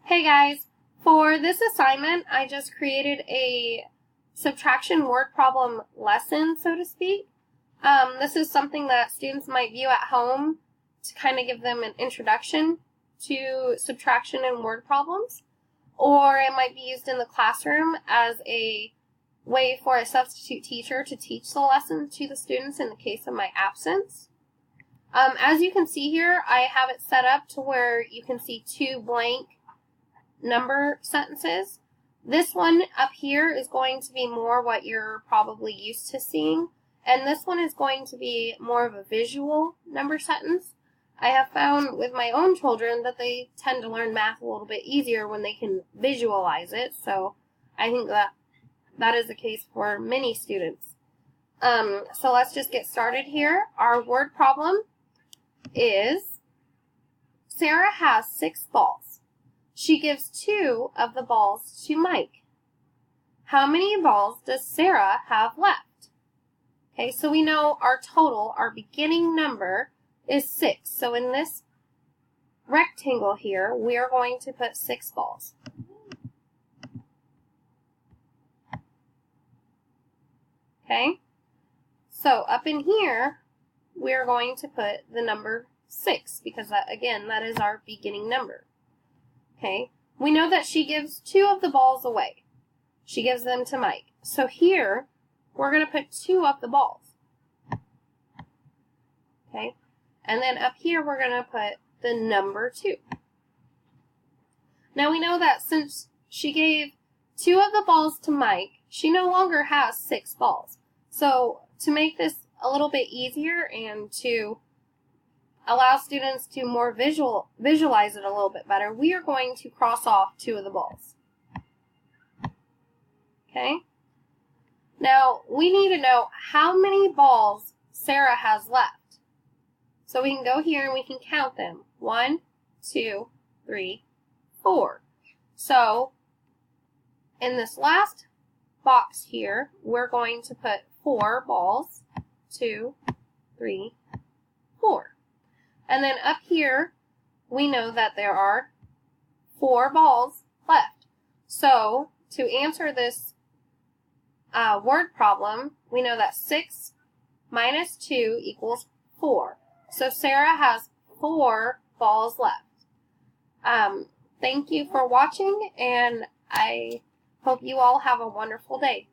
Hey guys, for this assignment, I just created a subtraction word problem lesson, so to speak. This is something that students might view at home to kind of give them an introduction to subtraction and word problems, or it might be used in the classroom as a way for a substitute teacher to teach the lesson to the students in the case of my absence. As you can see here, I have it set up to where you can see two blank number sentences. This one up here is going to be more what you're probably used to seeing, and this one is going to be more of a visual number sentence. I have found with my own children that they tend to learn math a little bit easier when they can visualize it, so I think that is the case for many students. So let's just get started here. Our word problem is Sarah has 6 balls. She gives 2 of the balls to Mike. How many balls does Sarah have left? Okay, so we know our total, our beginning number, is 6. So in this rectangle here, we are going to put 6 balls. Okay, so up in here, we're going to put the number 6 because that, again, that is our beginning number. Okay, we know that she gives 2 of the balls away. She gives them to Mike. So here, we're going to put 2 of the balls. Okay, and then up here, we're going to put the number 2. Now we know that since she gave 2 of the balls to Mike, she no longer has 6 balls. So to make this a little bit easier and to allow students to more visualize it a little bit better, we are going to cross off 2 of the balls. Okay? Now, we need to know how many balls Sarah has left. So we can go here and we can count them. 1, 2, 3, 4. So, in this last box here, we're going to put 4 balls. 2, 3, 4. And then up here, we know that there are 4 balls left. So, to answer this word problem, we know that 6 minus 2 equals 4. So, Sarah has 4 balls left. Thank you for watching, and I hope you all have a wonderful day.